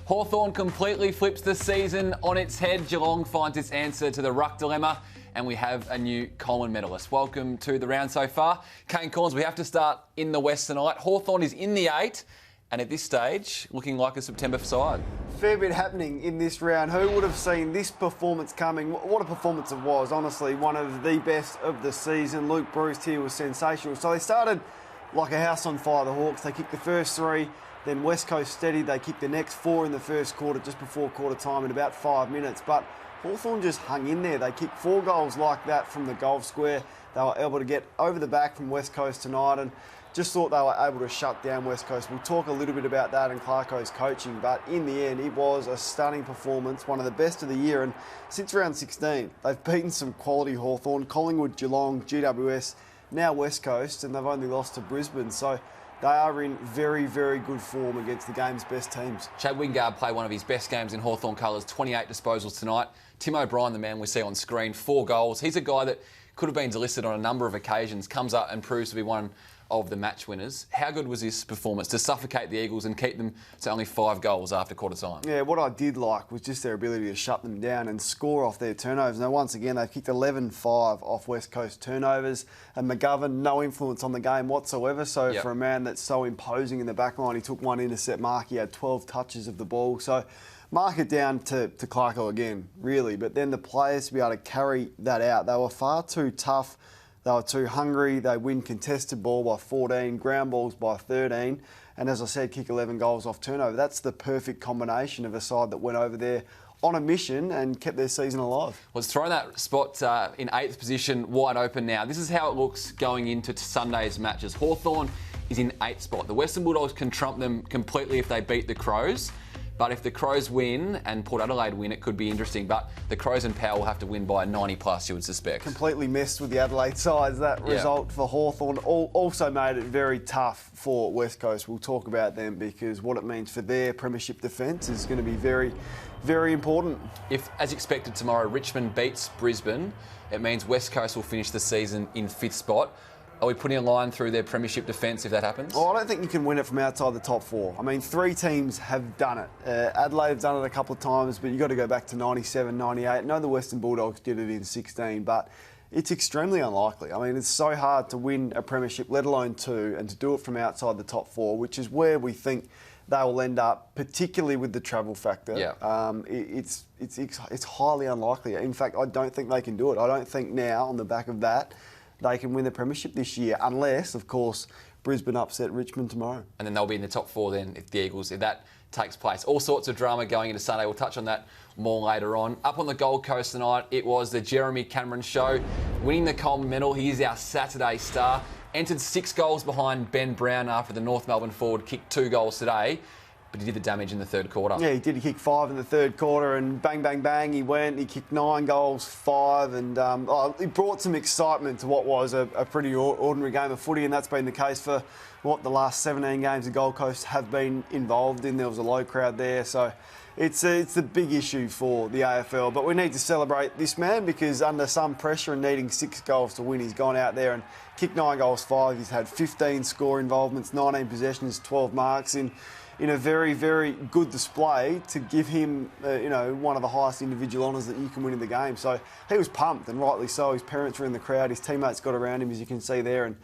Hawthorn completely flips the season on its head. Geelong finds its answer to the ruck dilemma, and we have a new Coleman medalist. Welcome to the round so far. Kane Cornes, we have to start in the West tonight. Hawthorn is in the 8, and at this stage, looking like a September side. Fair bit happening in this round. Who would have seen this performance coming? What a performance it was, honestly. One of the best of the season. Luke Bruce here was sensational. So they started like a house on fire, the Hawks. They kicked the first 3, then West Coast steady. They kicked the next 4 in the first quarter, just before quarter time in about 5 minutes. But Hawthorn just hung in there. They kicked 4 goals like that from the goal square. They were able to get over the back from West Coast tonight and just thought they were able to shut down West Coast. We'll talk a little bit about that and Clarko's coaching, but in the end, it was a stunning performance, one of the best of the year. And since round 16, they've beaten some quality Hawthorn, Collingwood, Geelong, GWS, now West Coast, and they've only lost to Brisbane. So they are in very, very good form against the game's best teams. Chad Wingard played one of his best games in Hawthorn colours, 28 disposals tonight. Tim O'Brien, the man we see on screen, 4 goals. He's a guy that could have been delisted on a number of occasions, comes up and proves to be one of the match winners. How good was this performance to suffocate the Eagles and keep them to only 5 goals after quarter time? Yeah, what I did like was just their ability to shut them down and score off their turnovers. Now, once again, they've kicked 11-5 off West Coast turnovers, and McGovern, no influence on the game whatsoever. So for a man that's so imposing in the back line, he took one intercept mark. He had 12 touches of the ball. So mark it down to Clarko again, really. But then the players to be able to carry that out, they were far too tough. They were too hungry. They win contested ball by 14, ground balls by 13. And as I said, kick 11 goals off turnover. That's the perfect combination of a side that went over there on a mission and kept their season alive. Well, it's thrown that spot in 8th position wide open now. This is how it looks going into Sunday's matches. Hawthorn is in 8th spot. The Western Bulldogs can trump them completely if they beat the Crows. But if the Crows win and Port Adelaide win, it could be interesting. But the Crows and Power will have to win by 90 plus, you would suspect. Completely messed with the Adelaide sides. That result for Hawthorn also made it very tough for West Coast. We'll talk about them because what it means for their premiership defence is going to be very, very important. If, as expected tomorrow, Richmond beats Brisbane, it means West Coast will finish the season in 5th spot. Are we putting a line through their premiership defence if that happens? Well, I don't think you can win it from outside the top 4. I mean, 3 teams have done it. Adelaide have done it a couple of times, but you've got to go back to 97, 98. I know the Western Bulldogs did it in 16, but it's extremely unlikely. I mean, it's so hard to win a premiership, let alone 2, and to do it from outside the top 4, which is where we think they will end up, particularly with the travel factor. Yeah. It's highly unlikely. In fact, I don't think they can do it. I don't think now, on the back of that, they can win the premiership this year, unless, of course, Brisbane upset Richmond tomorrow. And then they'll be in the top 4 then if the Eagles, if that takes place. All sorts of drama going into Sunday. We'll touch on that more later on. Up on the Gold Coast tonight, it was the Jeremy Cameron show. Winning the Coleman Medal, he is our Saturday star. Entered 6 goals behind Ben Brown after the North Melbourne forward kicked 2 goals today. But he did the damage in the 3rd quarter. Yeah, he did. He kicked 5 in the 3rd quarter and bang, bang, bang, he went. He kicked 9 goals, 5, and he brought some excitement to what was a pretty ordinary game of footy, and that's been the case for, the last 17 games the Gold Coast have been involved in. There was a low crowd there, so it's a big issue for the AFL. But we need to celebrate this man because under some pressure and needing 6 goals to win, he's gone out there and kicked 9 goals, 5. He's had 15 score involvements, 19 possessions, 12 marks in a very, very good display to give him, one of the highest individual honours that you can win in the game. So he was pumped, and rightly so. His parents were in the crowd. His teammates got around him, as you can see there. And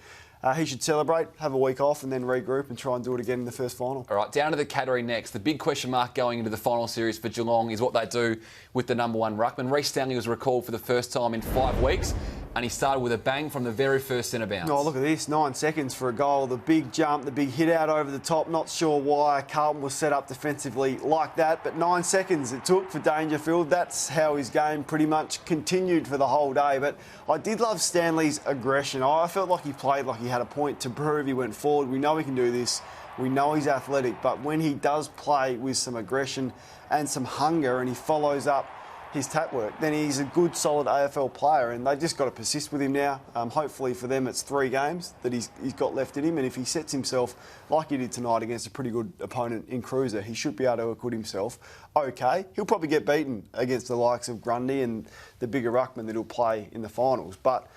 he should celebrate, have a week off, and then regroup and try and do it again in the first final. All right, down to the category next. The big question mark going into the final series for Geelong is what they do with the number 1 ruckman. Reece Stanley was recalled for the first time in 5 weeks. And he started with a bang from the very first centre bounce. Oh, look at this, 9 seconds for a goal. The big jump, the big hit out over the top. Not sure why Carlton was set up defensively like that, but 9 seconds it took for Dangerfield. That's how his game pretty much continued for the whole day. But I did love Stanley's aggression. I felt like he played like he had a point to prove. He went forward. We know he can do this. We know he's athletic, but when he does play with some aggression and some hunger and he follows up his tap work, then he's a good, solid AFL player, and they just got to persist with him now. Hopefully for them it's 3 games that he's got left in him, and if he sets himself like he did tonight against a pretty good opponent in Cruiser, he should be able to acquit himself okay. He'll probably get beaten against the likes of Grundy and the bigger ruckman that he'll play in the finals, but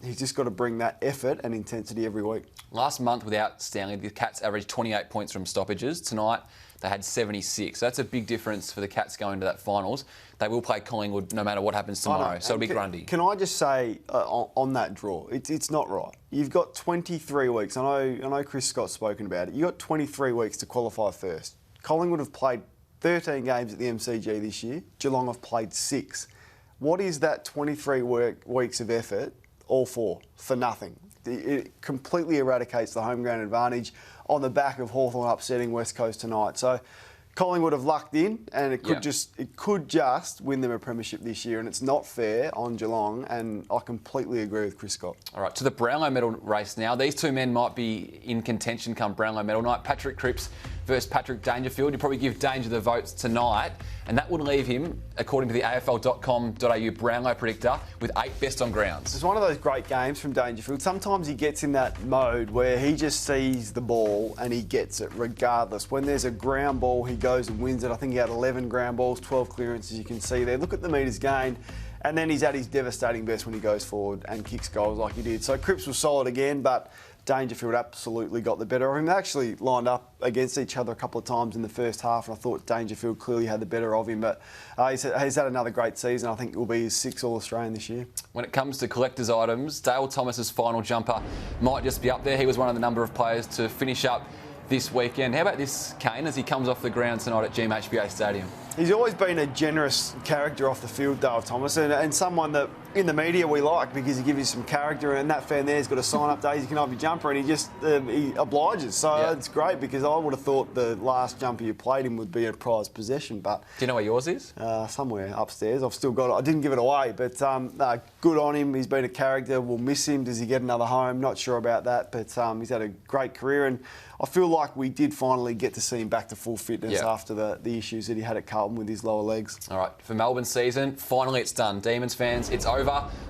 He's just got to bring that effort and intensity every week. Last month without Stanley, the Cats averaged 28 points from stoppages. Tonight, they had 76. So that's a big difference for the Cats going to that finals. They will play Collingwood no matter what happens tomorrow. So it'll be Grundy. Can I just say on that draw, it's not right. You've got 23 weeks. I know Chris Scott's spoken about it. You've got 23 weeks to qualify first. Collingwood have played 13 games at the MCG this year. Geelong have played 6. What is that 23 weeks of effort all for? For nothing. It completely eradicates the home ground advantage on the back of Hawthorn upsetting West Coast tonight. So Collingwood have lucked in, and it could just win them a premiership this year, and it's not fair on Geelong, and I completely agree with Chris Scott. All right, to the Brownlow medal race now. These two men might be in contention come Brownlow medal night. Patrick Cripps versus Patrick Dangerfield. You'd probably give Danger the votes tonight, and that would leave him, according to the AFL.com.au Brownlow predictor, with 8 best on grounds. It's one of those great games from Dangerfield. Sometimes he gets in that mode where he just sees the ball and he gets it regardless. When there's a ground ball, he goes and wins it. I think he had 11 ground balls, 12 clearances, you can see there. Look at the metres gained. And then he's at his devastating best when he goes forward and kicks goals like he did. So Cripps was solid again, but Dangerfield absolutely got the better of him. They actually lined up against each other a couple of times in the first half, and I thought Dangerfield clearly had the better of him. But he's had another great season. I think it will be his 6th All-Australian this year. When it comes to collector's items, Dale Thomas's final jumper might just be up there. He was one of the number of players to finish up this weekend. How about this, Kane, as he comes off the ground tonight at GMHBA Stadium? He's always been a generous character off the field, Dale Thomas, and someone that in the media we like because he gives you some character, and that fan there's got a sign-up days, you can have your jumper, and he obliges. So It's great because I would have thought the last jumper you played him would be a prized possession. But do you know where yours is? Somewhere upstairs. I've still got it. I didn't give it away, but good on him. He's been a character. We'll miss him. Does he get another home? Not sure about that, but he's had a great career, and I feel like we did finally get to see him back to full fitness after the issues that he had at Carlton with his lower legs. All right, for Melbourne's season, finally it's done. Demons fans, it's over.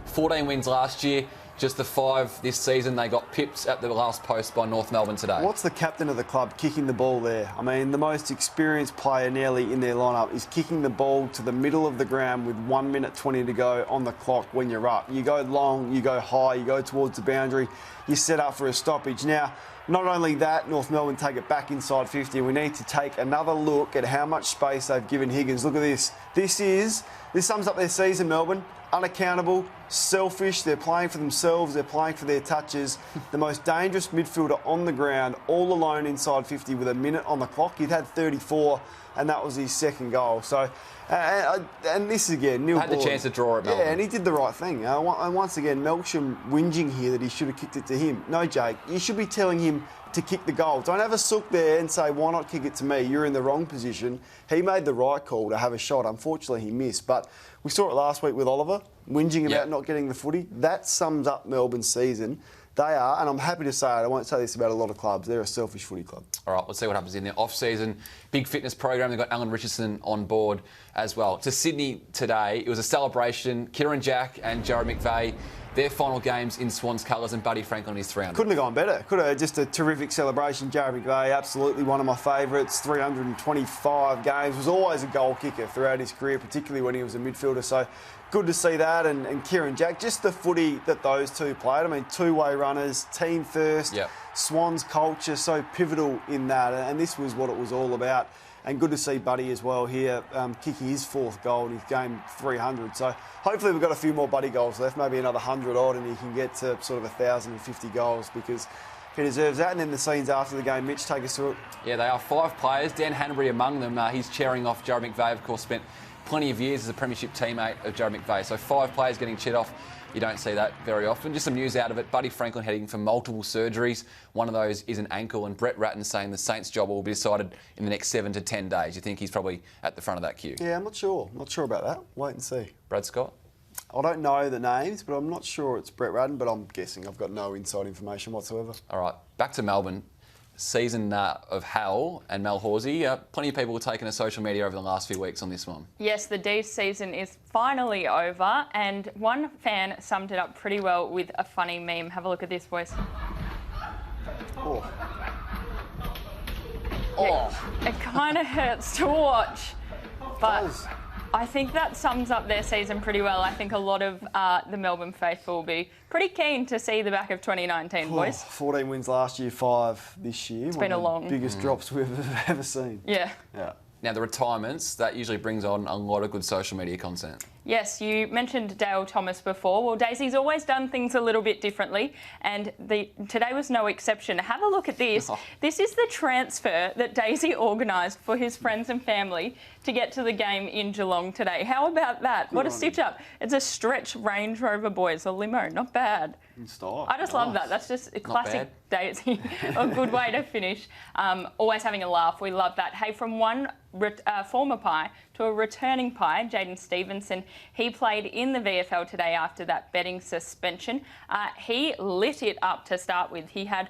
14 wins last year, just the 5 this season. They got pipped at the last post by North Melbourne today. What's the captain of the club kicking the ball there? I mean, the most experienced player nearly in their lineup is kicking the ball to the middle of the ground with 1 minute 20 to go on the clock when you're up. You go long, you go high, you go towards the boundary, you set up for a stoppage. Now, not only that, North Melbourne take it back inside 50. We need to take another look at how much space they've given Higgins. Look at this. This sums up their season, Melbourne. Unaccountable, selfish, they're playing for themselves, they're playing for their touches. The most dangerous midfielder on the ground, all alone inside 50 with a minute on the clock. He'd had 34, and that was his 2nd goal. So, and this again, Neil had the chance to draw it, Melbourne. Yeah, and he did the right thing. And once again, Melksham whinging here that he should have kicked it to him. No, Jake, you should be telling him to kick the goal. Don't have a sook there and say, why not kick it to me? You're in the wrong position. He made the right call to have a shot. Unfortunately, he missed. But we saw it last week with Oliver, whinging about not getting the footy. That sums up Melbourne's season. They are, and I'm happy to say it, I won't say this about a lot of clubs, they're a selfish footy club. All right, let's see what happens in the off-season. Big fitness program, they've got Alan Richardson on board as well. To Sydney today, it was a celebration. Kieran Jack and Jared McVeigh, their final games in Swans colours, and Buddy Franklin is 300. Couldn't have gone better. Could have just a terrific celebration. Jared McVeigh, absolutely one of my favourites. 325 games. Was always a goal kicker throughout his career, particularly when he was a midfielder. So good to see that. And Kieran Jack, just the footy that those two played. I mean, two-way runners, team first. Swans culture, so pivotal in that. And this was what it was all about. And good to see Buddy as well here, kicking his 4th goal in his game 300. So hopefully we've got a few more Buddy goals left, maybe another 100 odd, and he can get to sort of 1,050 goals because he deserves that. And then the scenes after the game, Mitch, take us through it. Yeah, they are 5 players. Dan Hanbury among them. He's chairing off Jared McVeigh, of course, spent plenty of years as a premiership teammate of Jared McVeigh. So 5 players getting cheered off. You don't see that very often. Just some news out of it. Buddy Franklin heading for multiple surgeries. One of those is an ankle, and Brett Ratton saying the Saints' job will be decided in the next 7 to 10 days. You think he's probably at the front of that queue? Yeah, I'm not sure. Not sure about that. Wait and see. Brad Scott? I don't know the names, but I'm not sure it's Brett Ratton, but I'm guessing. I've got no inside information whatsoever. All right, back to Melbourne. Season of Hal and Mel Horsey. Plenty of people have taken to social media over the last few weeks on this one. Yes, the D season is finally over, and one fan summed it up pretty well with a funny meme. Have a look at this, boys. Oh. It kind of hurts to watch, but I think that sums up their season pretty well. I think a lot of the Melbourne faithful will be pretty keen to see the back of 2019, boys. 14 wins last year, 5 this year. It's been a long... biggest drops we've ever seen. Yeah. Now, the retirements, that usually brings on a lot of good social media content. Yes, you mentioned Dale Thomas before. Well, Daisy's always done things a little bit differently, and today was no exception. Have a look at this. Oh. This is the transfer that Daisy organised for his friends and family to get to the game in Geelong today. How about that? What a stitch-up. It's a stretch Range Rover, boys, a limo. Not bad. In style. I just love that. That's just a classic Daisy. A good way to finish. Always having a laugh. We love that. Hey, from one former Pie to a returning Pie, Jaden Stevenson. He played in the VFL today after that betting suspension. He lit it up to start with. He had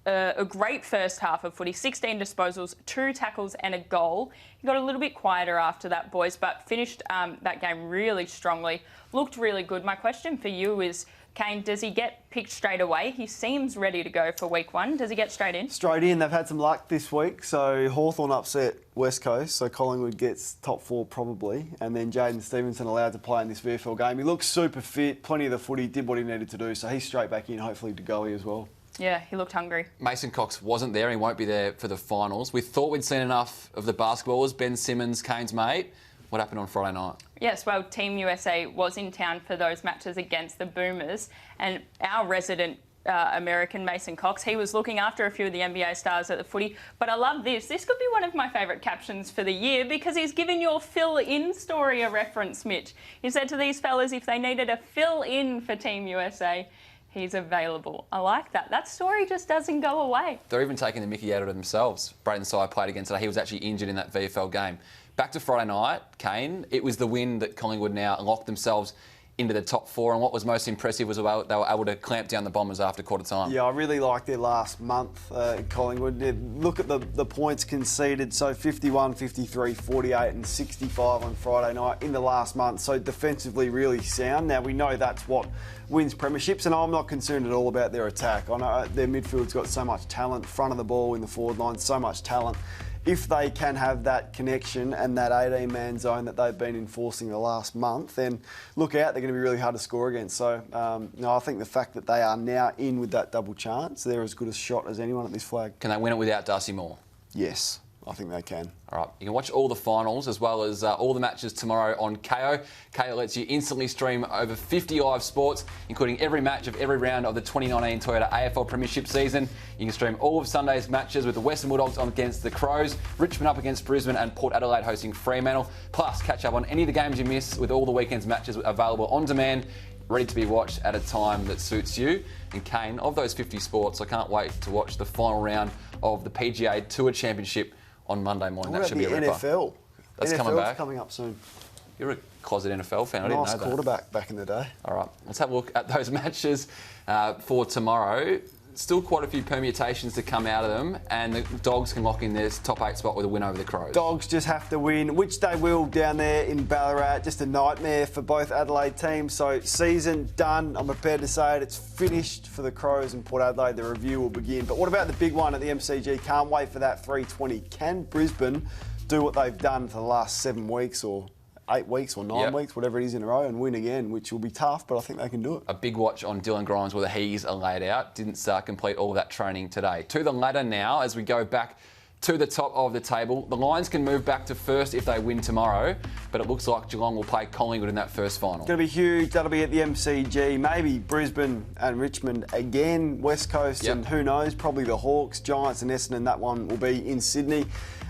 a great first half of footy, 16 disposals, 2 tackles and a goal. He got a little bit quieter after that, boys, but finished that game really strongly. Looked really good. My question for you is, Kane, does he get picked straight away? He seems ready to go for week 1. Does he get straight in? Straight in. They've had some luck this week. So Hawthorn upset West Coast. So Collingwood gets top 4 probably. And then Jaden Stevenson allowed to play in this VFL game. He looks super fit. Plenty of the footy. Did what he needed to do. So he's straight back in, hopefully to goalie as well. Yeah, he looked hungry. Mason Cox wasn't there and he won't be there for the finals. We thought we'd seen enough of the basketballers. Ben Simmons, Kane's mate. What happened on Friday night? Yes, well, Team USA was in town for those matches against the Boomers, and our resident American Mason Cox, he was looking after a few of the NBA stars at the footy. But I love this. This could be one of my favourite captions for the year because he's giving your fill-in story a reference, Mitch. He said to these fellas, if they needed a fill-in for Team USA, he's available. I like that. That story just doesn't go away. They're even taking the mickey out of it themselves. Braden Sy played again today. He was actually injured in that VFL game. Back to Friday night, Kane. It was the win that Collingwood now locked themselves into the top 4, and what was most impressive was they were able to clamp down the Bombers after quarter time. Yeah, I really liked their last month at Collingwood. Look at the points conceded, so 51, 53, 48 and 65 on Friday night in the last month, so defensively really sound. Now, we know that's what wins premierships, and I'm not concerned at all about their attack. I know their midfield's got so much talent, front of the ball in the forward line, so much talent. If they can have that connection and that 18-man zone that they've been enforcing the last month, then look out, they're going to be really hard to score against. So, I think the fact that they are now in with that double chance, they're as good a shot as anyone at this flag. Can they win it without Darcy Moore? Yes, I think they can. All right, you can watch all the finals as well as all the matches tomorrow on KO. KO lets you instantly stream over 50 live sports, including every match of every round of the 2019 Toyota AFL Premiership season. You can stream all of Sunday's matches with the Western Bulldogs against the Crows, Richmond up against Brisbane and Port Adelaide hosting Fremantle. Plus, catch up on any of the games you miss with all the weekend's matches available on demand, ready to be watched at a time that suits you. And Kane, of those 50 sports, I can't wait to watch the final round of the PGA Tour Championship on Monday morning. That should be a ripper. NFL. That's NFL's coming up soon. You're a closet NFL fan. I didn't know that. Nice quarterback back in the day. All right, let's have a look at those matches for tomorrow. Still quite a few permutations to come out of them, and the Dogs can lock in their top 8 spot with a win over the Crows. Dogs just have to win, which they will down there in Ballarat. Just a nightmare for both Adelaide teams. So season done. I'm prepared to say it. It's finished for the Crows and Port Adelaide. The review will begin. But what about the big one at the MCG? Can't wait for that 3:20. Can Brisbane do what they've done for the last 7 weeks or 8 weeks or 9 weeks, whatever it is in a row, and win again, which will be tough, but I think they can do it. A big watch on Dylan Grimes, whether he's laid out. Didn't complete all of that training today. To the ladder now, as we go back to the top of the table. The Lions can move back to first if they win tomorrow, but it looks like Geelong will play Collingwood in that first final. It's going to be huge. That'll be at the MCG. Maybe Brisbane and Richmond again, West Coast, and who knows, probably the Hawks, Giants and Essendon. That one will be in Sydney.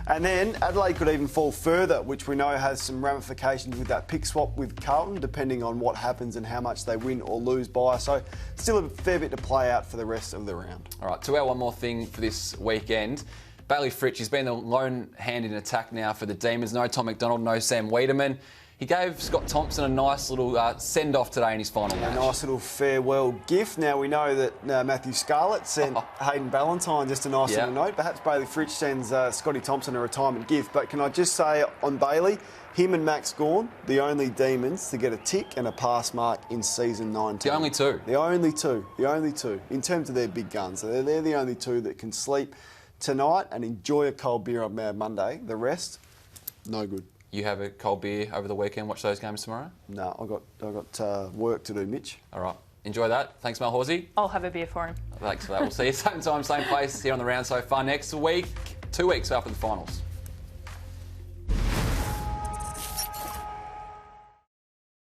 And then Adelaide could even fall further, which we know has some ramifications with that pick swap with Carlton, depending on what happens and how much they win or lose by. So still a fair bit to play out for the rest of the round. All right, to our one more thing for this weekend. Bailey Fritsch, he's been the lone hand in attack now for the Demons. No Tom McDonald, no Sam Wiedemann. He gave Scott Thompson a nice little send-off today in his final match. A nice little farewell gift. Now, we know that Matthew Scarlett sent Hayden Ballantyne just a nice little note. Perhaps Bailey Fritsch sends Scotty Thompson a retirement gift. But can I just say on Bailey, him and Max Gawn, the only Demons to get a tick and a pass mark in season 19. The only two? The only two. The only two. In terms of their big guns. They're the only two that can sleep tonight and enjoy a cold beer on Mad Monday. The rest, no good. You have a cold beer over the weekend, watch those games tomorrow? No, I got work to do, Mitch. All right. Enjoy that. Thanks, Mel Horsey. I'll have a beer for him. Thanks for that. We'll see you same time, same place here on the Round So Far next week, 2 weeks after the finals.